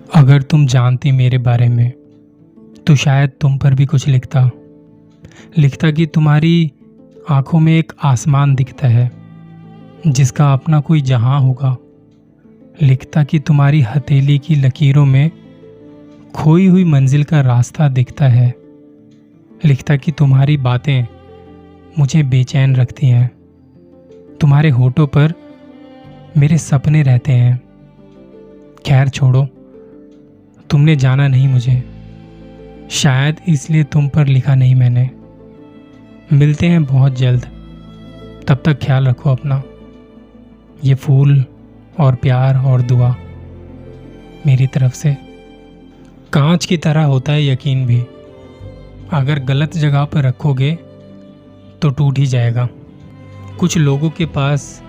अगर तुम जानती मेरे बारे में तो शायद तुम पर भी कुछ लिखता कि तुम्हारी आंखों में एक आसमान दिखता है जिसका अपना कोई जहां होगा। लिखता कि तुम्हारी हथेली की लकीरों में खोई हुई मंजिल का रास्ता दिखता है। लिखता कि तुम्हारी बातें मुझे बेचैन रखती हैं। तुम्हारे होठों पर मेरे सपने रहते हैं। खैर छोड़ो, तुमने जाना नहीं मुझे, शायद इसलिए तुम पर लिखा नहीं मैंने। मिलते हैं बहुत जल्द, तब तक ख्याल रखो अपना। ये फूल और प्यार और दुआ मेरी तरफ से। कांच की तरह होता है यकीन भी, अगर गलत जगह पर रखोगे तो टूट ही जाएगा। कुछ लोगों के पास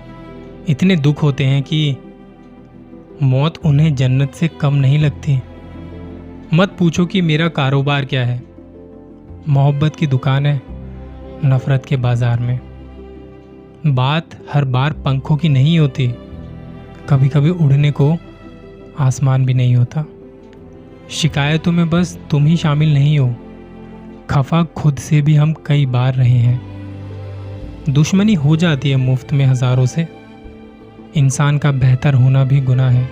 इतने दुख होते हैं कि मौत उन्हें जन्नत से कम नहीं लगती। मत पूछो कि मेरा कारोबार क्या है। मोहब्बत की दुकान है नफरत के बाजार में। बात हर बार पंखों की नहीं होती, कभी कभी उड़ने को आसमान भी नहीं होता। शिकायतों में बस तुम ही शामिल नहीं हो, खफा खुद से भी हम कई बार रहे हैं। दुश्मनी हो जाती है मुफ्त में हजारों से। इंसान का बेहतर होना भी गुनाह है।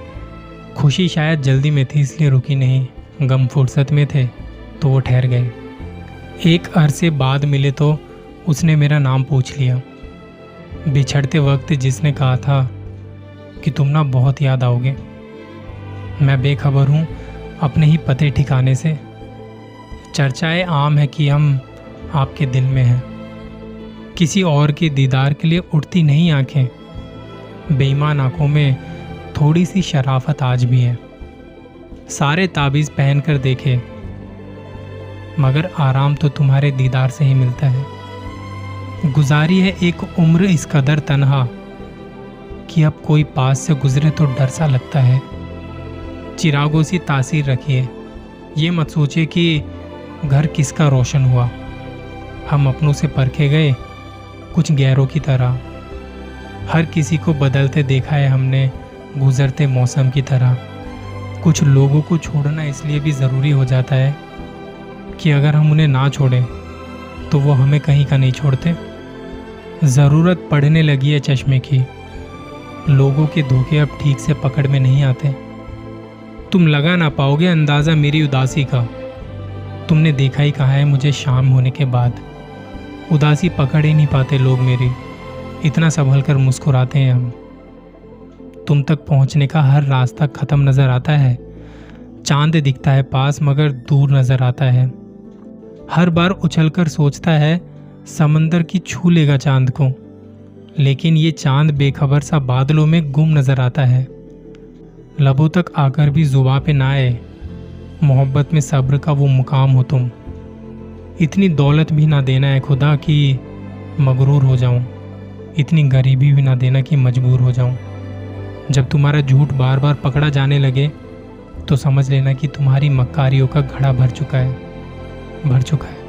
खुशी शायद जल्दी में थी इसलिए रुकी नहीं, गम फुर्सत में थे तो वो ठहर गए। एक अरसे बाद मिले तो उसने मेरा नाम पूछ लिया। बिछड़ते वक्त जिसने कहा था कि तुम ना बहुत याद आओगे। मैं बेखबर हूँ अपने ही पते ठिकाने से। चर्चाएं आम है कि हम आपके दिल में हैं। किसी और के दीदार के लिए उठती नहीं आंखें। बेईमान आंखों में थोड़ी सी शराफत आज भी है। सारे ताबीज़ पहन कर देखे, मगर आराम तो तुम्हारे दीदार से ही मिलता है। गुजारी है एक उम्र इस कदर तन्हा कि अब कोई पास से गुजरे तो डर सा लगता है। चिरागों सी तासीर रखिए, ये मत सोचे कि घर किसका रोशन हुआ। हम अपनों से परखे गए कुछ गैरों की तरह। हर किसी को बदलते देखा है हमने गुजरते मौसम की तरह। कुछ लोगों को छोड़ना इसलिए भी ज़रूरी हो जाता है कि अगर हम उन्हें ना छोड़ें तो वो हमें कहीं का नहीं छोड़ते। ज़रूरत पड़ने लगी है चश्मे की, लोगों के धोखे अब ठीक से पकड़ में नहीं आते। तुम लगा ना पाओगे अंदाज़ा मेरी उदासी का। तुमने देखा ही कहा है मुझे शाम होने के बाद। उदासी पकड़ ही नहीं पाते लोग मेरी, इतना संभल कर मुस्कुराते हैं हम। तुम तक पहुंचने का हर रास्ता ख़त्म नज़र आता है। चांद दिखता है पास मगर दूर नज़र आता है। हर बार उछलकर सोचता है समंदर की छू लेगा चांद को, लेकिन ये चांद बेखबर सा बादलों में गुम नज़र आता है। लबों तक आकर भी जुबां पे ना आए, मोहब्बत में सब्र का वो मुकाम हो तुम। इतनी दौलत भी ना देना है खुदा कि मगरूर हो जाऊं, इतनी गरीबी भी ना देना कि मजबूर हो जाऊं। जब तुम्हारा झूठ बार बार पकड़ा जाने लगे तो समझ लेना कि तुम्हारी मक्कारियों का घड़ा भर चुका है।